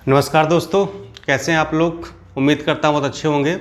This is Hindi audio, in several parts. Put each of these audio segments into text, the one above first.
नमस्कार दोस्तों, कैसे हैं आप लोग। उम्मीद करता हूँ बहुत अच्छे होंगे।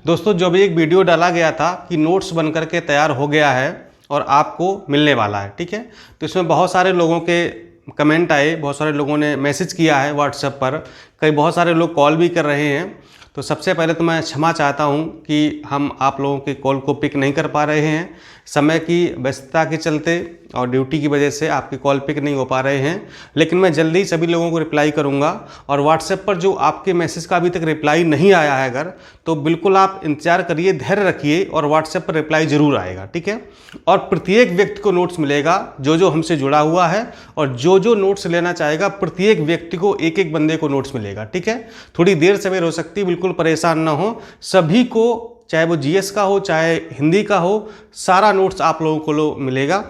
दोस्तों, जो भी एक वीडियो डाला गया था कि नोट्स बन करके तैयार हो गया है और आपको मिलने वाला है, ठीक है। तो इसमें बहुत सारे लोगों के कमेंट आए, बहुत सारे लोगों ने मैसेज किया है व्हाट्सएप पर, कई बहुत सारे लोग कॉल भी कर रहे हैं। तो सबसे पहले तो मैं क्षमा चाहता हूं कि हम आप लोगों के कॉल को पिक नहीं कर पा रहे हैं, समय की व्यस्तता के चलते और ड्यूटी की वजह से आपके कॉल पिक नहीं हो पा रहे हैं। लेकिन मैं जल्दी ही सभी लोगों को रिप्लाई करूंगा। और व्हाट्सएप पर जो आपके मैसेज का अभी तक रिप्लाई नहीं आया है अगर, तो बिल्कुल आप इंतजार करिए, धैर्य रखिए और व्हाट्सएप पर रिप्लाई जरूर आएगा, ठीक है। और प्रत्येक व्यक्ति को नोट्स मिलेगा जो हमसे जुड़ा हुआ है, और जो नोट्स लेना चाहेगा प्रत्येक व्यक्ति को एक एक बंदे को नोट्स मिलेगा, ठीक है। थोड़ी देर सवेर हो सकती है, बिल्कुल परेशान ना हो। सभी को, चाहे वो जीएस का हो चाहे हिंदी का हो, सारा नोट्स आप लोगों को मिलेगा।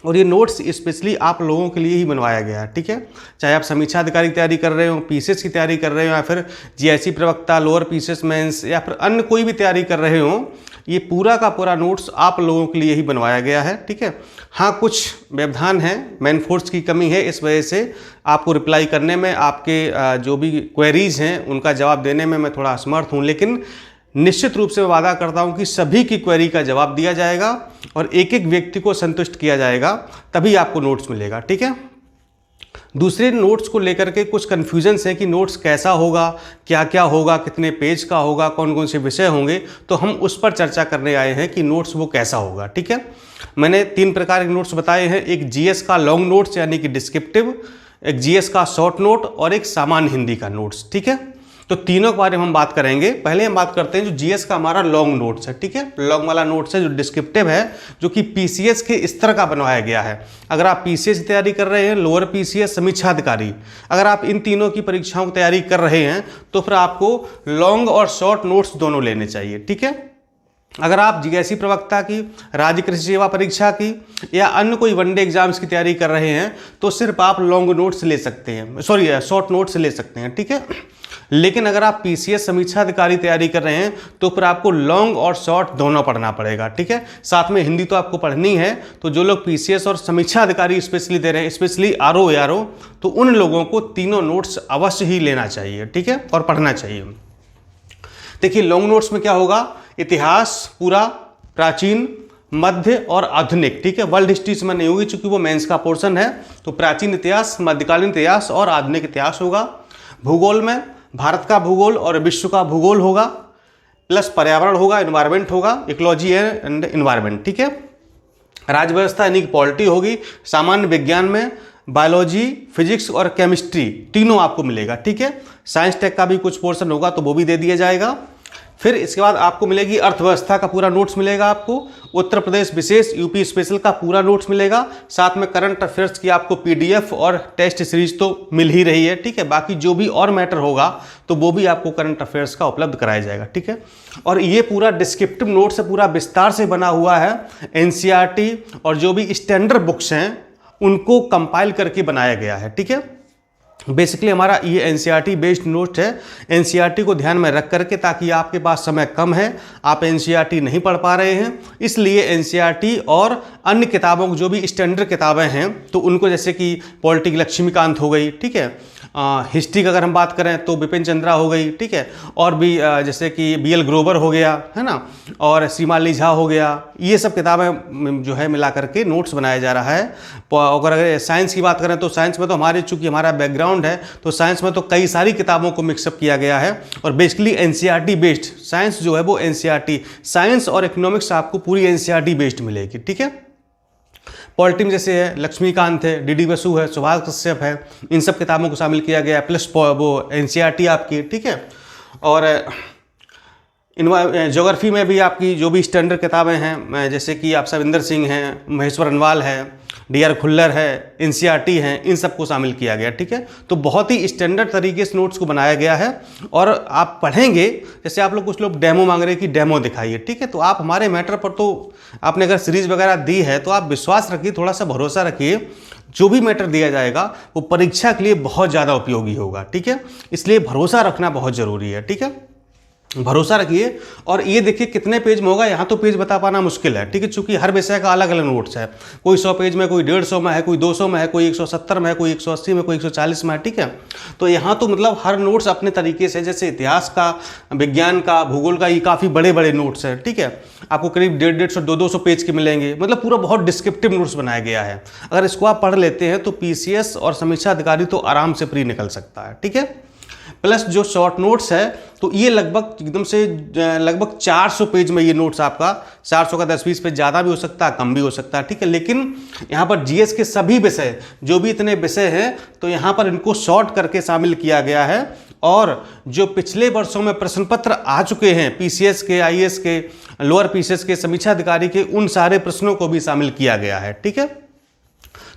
और ये नोट्स स्पेशली आप लोगों के लिए ही बनवाया गया है, ठीक है। चाहे आप समीक्षा अधिकारी की तैयारी कर रहे हो, पीसीएस की तैयारी कर रहे हो, या फिर जीआईसी प्रवक्ता, लोअर पीसीएस मेंस, या फिर अन्य कोई भी तैयारी कर रहे हो, ये पूरा का पूरा नोट्स आप लोगों के लिए ही बनवाया गया है, ठीक है। हाँ, कुछ व्यवधान है, मैन फोर्स की कमी है, इस वजह से आपको रिप्लाई करने में, आपके जो भी क्वेरीज हैं उनका जवाब देने में मैं थोड़ा असमर्थ हूँ। लेकिन निश्चित रूप से मैं वादा करता हूं कि सभी की क्वेरी का जवाब दिया जाएगा और एक एक व्यक्ति को संतुष्ट किया जाएगा, तभी आपको नोट्स मिलेगा, ठीक है। दूसरे नोट्स को लेकर के कुछ कन्फ्यूजन्स हैं कि नोट्स कैसा होगा, क्या क्या होगा, कितने पेज का होगा, कौन कौन से विषय होंगे। तो हम उस पर चर्चा करने आए हैं कि नोट्स वो कैसा होगा, ठीक है। मैंने 3 प्रकार के नोट्स बताए हैं। एक जीएस का लॉन्ग नोट्स यानी कि डिस्क्रिप्टिव, एक जीएस का शॉर्ट नोट और एक सामान्य हिंदी का नोट्स, ठीक है। तो तीनों के बारे में हम बात करेंगे। पहले हम बात करते हैं जो जीएस का हमारा लॉन्ग नोट्स है, ठीक है। लॉन्ग वाला नोट्स है जो डिस्क्रिप्टिव है, जो कि पीसीएस के स्तर का बनवाया गया है। अगर आप पीसीएस की तैयारी कर रहे हैं, लोअर पीसीएस, समीक्षा अधिकारी, अगर आप इन तीनों की परीक्षाओं की तैयारी कर रहे हैं तो फिर आपको लॉन्ग और शॉर्ट नोट्स दोनों लेने चाहिए, ठीक है। अगर आप जीआईसी प्रवक्ता की, राज्य कृषि सेवा परीक्षा की या अन्य कोई वनडे एग्जाम्स की तैयारी कर रहे हैं तो सिर्फ आप लॉन्ग नोट्स ले सकते हैं, शॉर्ट नोट्स ले सकते हैं, ठीक है। लेकिन अगर आप पीसीएस समीक्षा अधिकारी तैयारी कर रहे हैं तो फिर आपको लॉन्ग और शॉर्ट दोनों पढ़ना पड़ेगा, ठीक है। साथ में हिंदी तो आपको पढ़नी है। तो जो लोग पीसीएस और समीक्षा अधिकारी स्पेशली दे रहे हैं, स्पेशली आरओ एआरओ, तो उन लोगों को तीनों नोट्स अवश्य ही लेना चाहिए, ठीक है, और पढ़ना चाहिए। देखिए, लॉन्ग नोट्स में क्या होगा, इतिहास पूरा, प्राचीन, मध्य और आधुनिक, ठीक है। वर्ल्ड हिस्ट्री में नहीं होगी चूंकि वो मेंस का पोर्शन है। तो प्राचीन इतिहास, मध्यकालीन इतिहास और आधुनिक इतिहास होगा। भूगोल में भारत का भूगोल और विश्व का भूगोल होगा, प्लस पर्यावरण होगा, एनवायरमेंट होगा, इकोलॉजी एंड एनवायरमेंट, ठीक है। राज्य व्यवस्था यानी कि पॉलिटी होगी। सामान्य विज्ञान में बायोलॉजी, फिजिक्स और केमिस्ट्री तीनों आपको मिलेगा, ठीक है। साइंस टेक का भी कुछ पोर्शन होगा तो वो भी दे दिया जाएगा। फिर इसके बाद आपको मिलेगी अर्थव्यवस्था का पूरा नोट्स मिलेगा आपको। उत्तर प्रदेश विशेष, यूपी स्पेशल का पूरा नोट्स मिलेगा। साथ में करंट अफेयर्स की आपको पीडीएफ और टेस्ट सीरीज तो मिल ही रही है, ठीक है। बाकी जो भी और मैटर होगा तो वो भी आपको करंट अफेयर्स का उपलब्ध कराया जाएगा, ठीक है। और ये पूरा डिस्क्रिप्टिव नोट्स पूरा विस्तार से बना हुआ है। एनसीईआरटी और जो भी स्टैंडर्ड बुक्स हैं उनको कंपाइल करके बनाया गया है, ठीक है। बेसिकली हमारा ये एनसीईआरटी बेस्ड नोट है। एनसीईआरटी को ध्यान में रख करके, ताकि आपके पास समय कम है, आप एनसीईआरटी नहीं पढ़ पा रहे हैं, इसलिए एनसीईआरटी और अन्य किताबों को, जो भी स्टैंडर्ड किताबें हैं तो उनको, जैसे कि पॉलिटी की लक्ष्मीकांत हो गई, ठीक है। हिस्ट्री का अगर हम बात करें तो बिपिन चंद्रा हो गई, ठीक है। और भी जैसे कि बीएल ग्रोवर हो गया, है ना, और सीमाली झा हो गया, ये सब किताबें जो है मिला करके नोट्स बनाया जा रहा है। अगर साइंस की बात करें तो साइंस में तो हमारे, चूंकि हमारा बैकग्राउंड है, तो साइंस में तो कई सारी किताबों को मिक्सअप किया गया है। और बेसिकली एनसीईआरटी बेस्ड साइंस जो है वो एनसीईआरटी, साइंस और इकोनॉमिक्स आपको पूरी एनसीईआरटी बेस्ड मिलेगी, ठीक है। पॉलिटी में जैसे है लक्ष्मीकांत है, डीडी बसु है, सुभाष कश्यप है, इन सब किताबों को शामिल किया गया है, प्लस वो एनसीईआरटी आपकी, ठीक है। और ज्योग्राफी में भी आपकी जो भी स्टैंडर्ड किताबें हैं, जैसे कि आप सविंदर सिंह हैं, महेश्वर अनवाल है, डीआर खुल्लर है, एनसीईआरटी हैं, इन सबको शामिल किया गया, ठीक है। तो बहुत ही स्टैंडर्ड तरीके से नोट्स को बनाया गया है। और आप पढ़ेंगे, जैसे आप लोग, कुछ लोग डेमो मांग रहे हैं कि डेमो दिखाइए, ठीक है। तो आप हमारे मैटर पर, तो आपने अगर सीरीज वगैरह दी है तो आप विश्वास रखिए, थोड़ा सा भरोसा रखिए, जो भी मैटर दिया जाएगा वो परीक्षा के लिए बहुत ज़्यादा उपयोगी होगा, ठीक है। इसलिए भरोसा रखना बहुत ज़रूरी है, ठीक है। भरोसा रखिए। और ये देखिए कितने पेज में होगा, यहाँ तो पेज बता पाना मुश्किल है, ठीक है, चूंकि हर विषय का अलग अलग नोट्स है। कोई 100 पेज में, कोई 150 में है, कोई 200 में है, कोई 170 में है, कोई 180 में, कोई 140 में है, ठीक है। तो यहाँ तो मतलब हर नोट्स अपने तरीके से, जैसे इतिहास का, विज्ञान का, भूगोल का, ये काफ़ी बड़े बड़े नोट्स है, ठीक है। आपको करीब 150 200 पेज के मिलेंगे, मतलब पूरा बहुत डिस्क्रिप्टिव नोट्स बनाया गया है। अगर इसको आप पढ़ लेते हैं तो पीसीएस और समीक्षा अधिकारी तो आराम से फ्री निकल सकता है, ठीक है। प्लस जो शॉर्ट नोट्स है तो ये लगभग एकदम से लगभग 400 पेज में ये नोट्स आपका, 400 का 10-20 पेज ज़्यादा भी हो सकता है, कम भी हो सकता है, ठीक है। लेकिन यहाँ पर जीएस के सभी विषय, जो भी इतने विषय हैं, तो यहाँ पर इनको शॉर्ट करके शामिल किया गया है। और जो पिछले वर्षों में प्रश्न पत्र आ चुके हैं पीसीएस के, आईएएस के, लोअर पीसीएस के, समीक्षा अधिकारी के, उन सारे प्रश्नों को भी शामिल किया गया है, ठीक है।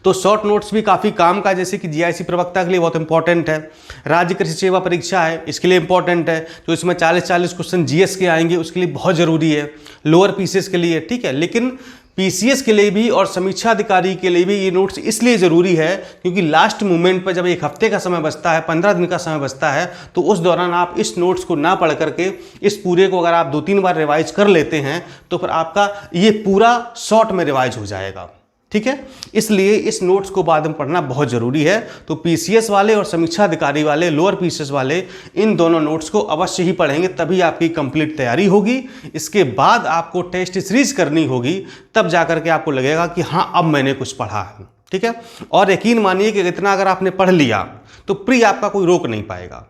तो शॉर्ट नोट्स भी काफ़ी काम का, जैसे कि जीआईसी प्रवक्ता के लिए बहुत इंपॉर्टेंट है, राज्य कृषि सेवा परीक्षा है इसके लिए इंपॉर्टेंट है, तो इसमें 40-40 क्वेश्चन जीएस के आएंगे, उसके लिए बहुत ज़रूरी है, लोअर पीसीएस के लिए, ठीक है। लेकिन पीसीएस के लिए भी और समीक्षा अधिकारी के लिए भी ये नोट्स इसलिए ज़रूरी है क्योंकि लास्ट मोमेंट पर जब एक हफ्ते का समय बचता है, 15 दिन का समय बचता है, तो उस दौरान आप इस नोट्स को ना पढ़ करके इस पूरे को अगर आप 2-3 बार रिवाइज कर लेते हैं तो फिर आपका ये पूरा शॉर्ट में रिवाइज हो जाएगा, ठीक है। इसलिए इस नोट्स को बाद में पढ़ना बहुत ज़रूरी है। तो पीसीएस वाले और समीक्षा अधिकारी वाले, लोअर पीसीएस वाले, इन दोनों नोट्स को अवश्य ही पढ़ेंगे, तभी आपकी कंप्लीट तैयारी होगी। इसके बाद आपको टेस्ट सीरीज करनी होगी, तब जाकर के आपको लगेगा कि हाँ अब मैंने कुछ पढ़ा है, ठीक है। और यकीन मानिए कि इतना अगर आपने पढ़ लिया तो प्री आपका कोई रोक नहीं पाएगा।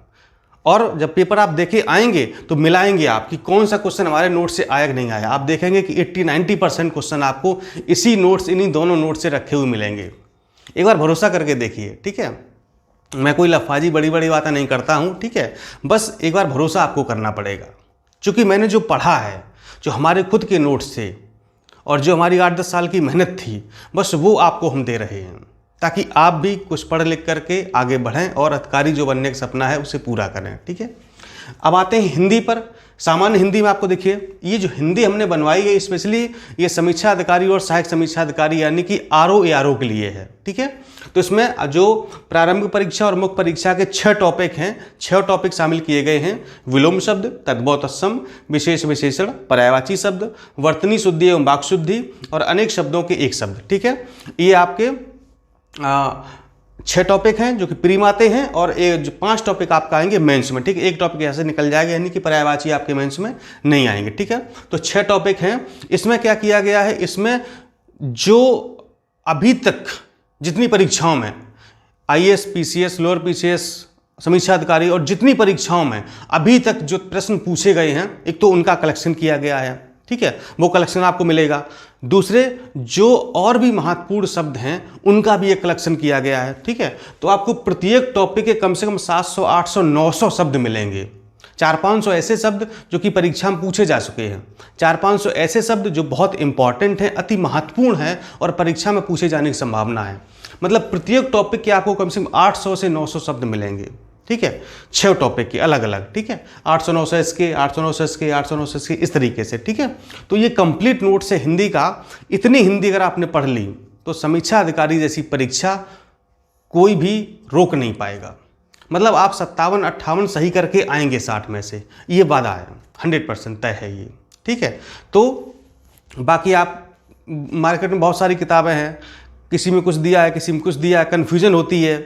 और जब पेपर आप देखे आएंगे तो मिलाएंगे आप कि कौन सा क्वेश्चन हमारे नोट से आया कि नहीं आया। आप देखेंगे कि 80-90% क्वेश्चन आपको इसी नोट्स, इन्हीं दोनों नोट्स से रखे हुए मिलेंगे। एक बार भरोसा करके देखिए, ठीक है। मैं कोई लफाजी बड़ी बड़ी बातें नहीं करता हूँ, ठीक है। बस एक बार भरोसा आपको करना पड़ेगा, क्योंकि मैंने जो पढ़ा है, जो हमारे खुद के नोट्स थे और जो हमारी 8-10 साल की मेहनत थी, बस वो आपको हम दे रहे हैं, ताकि आप भी कुछ पढ़ लिख करके आगे बढ़ें और अधिकारी जो बनने का सपना है उसे पूरा करें, ठीक है। अब आते हैं हिंदी पर। सामान्य हिंदी में आपको देखिए, ये जो हिंदी हमने बनवाई है स्पेशली ये समीक्षा अधिकारी और सहायक समीक्षा अधिकारी यानी कि आरओ एआरओ के लिए है, ठीक है। तो इसमें जो प्रारंभिक परीक्षा और मुख्य परीक्षा के 6 टॉपिक हैं, 6 टॉपिक शामिल किए गए हैं। विलोम शब्द, तद्भव तत्सम, विशेष विशेषण, पर्यायवाची शब्द, वर्तनी शुद्धि एवं वाक् शुद्धि और अनेक शब्दों के एक शब्द, ठीक है। ये आपके 6 टॉपिक हैं जो कि प्री में आते हैं, और 5 टॉपिक आपका आएंगे मेंस में, ठीक है। एक टॉपिक ऐसे निकल जाएगा, यानी कि पर्यायवाची आपके मेंस में नहीं आएंगे, ठीक है। तो 6 टॉपिक हैं। इसमें क्या किया गया है, इसमें जो अभी तक जितनी परीक्षाओं में आईएएस, पीसीएस, लोअर पीसीएस, समीक्षा अधिकारी और जितनी परीक्षाओं में अभी तक जो प्रश्न पूछे गए हैं, एक तो उनका कलेक्शन किया गया है, ठीक है, वो कलेक्शन आपको मिलेगा। दूसरे जो और भी महत्वपूर्ण शब्द हैं उनका भी एक कलेक्शन किया गया है, ठीक है। तो आपको प्रत्येक टॉपिक के कम से कम 700, 800, 900 शब्द मिलेंगे। 400-500 ऐसे शब्द जो कि परीक्षा में पूछे जा चुके हैं, 400-500 ऐसे शब्द जो बहुत इंपॉर्टेंट हैं, अति महत्वपूर्ण हैं और परीक्षा में पूछे जाने की संभावना है। मतलब प्रत्येक टॉपिक के आपको कम से कम 800 से 900 शब्द मिलेंगे, ठीक है। 6 टॉपिक के अलग अलग, ठीक है। 800-900 इसके, 800-900 इसके, 800-900 इसके, इस तरीके से, ठीक है। तो ये कंप्लीट नोट्स है हिंदी का। इतनी हिंदी अगर आपने पढ़ ली तो समीक्षा अधिकारी जैसी परीक्षा कोई भी रोक नहीं पाएगा। मतलब आप 57-58 सही करके आएंगे 60 में से, ये वादा है, 100% तय है ये, ठीक है। तो बाकी आप मार्केट में बहुत सारी किताबें हैं, किसी में कुछ दिया है, किसी में कुछ दिया है, कन्फ्यूजन होती है,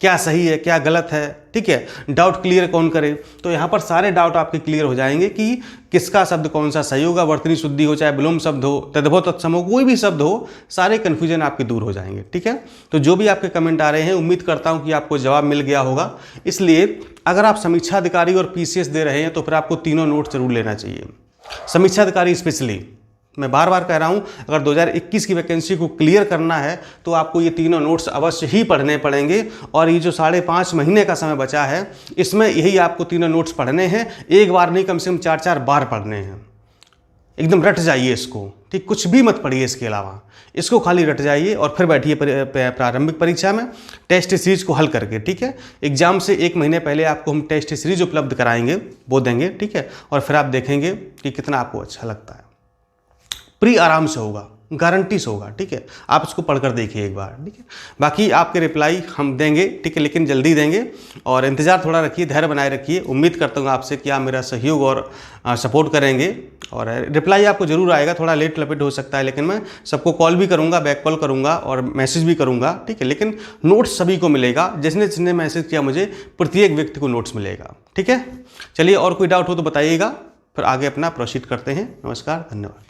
क्या सही है क्या गलत है, ठीक है। डाउट क्लियर कौन करे, तो यहाँ पर सारे डाउट आपके क्लियर हो जाएंगे कि किसका शब्द कौन सा सही होगा। वर्तनी शुद्धि हो, चाहे विलोम शब्द हो, तद्भव तत्सम हो, कोई भी शब्द हो, सारे कन्फ्यूजन आपके दूर हो जाएंगे, ठीक है। तो जो भी आपके कमेंट आ रहे हैं, उम्मीद करता हूँ कि आपको जवाब मिल गया होगा। इसलिए अगर आप समीक्षा अधिकारी और पीसीएस दे रहे हैं तो फिर आपको तीनों नोट जरूर लेना चाहिए। समीक्षा अधिकारी स्पेशली मैं बार बार कह रहा हूं, अगर 2021 की वैकेंसी को क्लियर करना है तो आपको ये तीनों नोट्स अवश्य ही पढ़ने पड़ेंगे। और ये जो 5.5 महीने का समय बचा है, इसमें यही आपको तीनों नोट्स पढ़ने हैं। एक बार नहीं, कम से कम 4-4 बार पढ़ने हैं। एकदम रट जाइए इसको, ठीक, कुछ भी मत पढ़िए इसके अलावा, इसको खाली रट जाइए और फिर बैठिए प्रारंभिक परीक्षा में टेस्ट सीरीज को हल करके, ठीक है। एग्जाम से 1 महीने पहले आपको हम टेस्ट सीरीज उपलब्ध कराएंगे, वो देंगे, ठीक है। और फिर आप देखेंगे कि कितना आपको अच्छा लगता है। प्री आराम से होगा, गारंटी से होगा, ठीक है। आप इसको पढ़कर देखिए एक बार, ठीक है। बाकी आपके रिप्लाई हम देंगे, ठीक है, लेकिन जल्दी देंगे और इंतज़ार थोड़ा रखिए, धैर्य बनाए रखिए। उम्मीद करता हूँ आपसे कि आप मेरा सहयोग और सपोर्ट करेंगे और रिप्लाई आपको ज़रूर आएगा। थोड़ा लेट लपेट हो सकता है, लेकिन मैं सबको कॉल भी करूँगा, बैक कॉल करूँगा और मैसेज भी करूँगा, ठीक है। लेकिन नोट्स सभी को मिलेगा, जिसने जिसने मैसेज किया मुझे, प्रत्येक व्यक्ति को नोट्स मिलेगा, ठीक है। चलिए, और कोई डाउट हो तो बताइएगा, फिर आगे अपना प्रोसीड करते हैं। नमस्कार, धन्यवाद।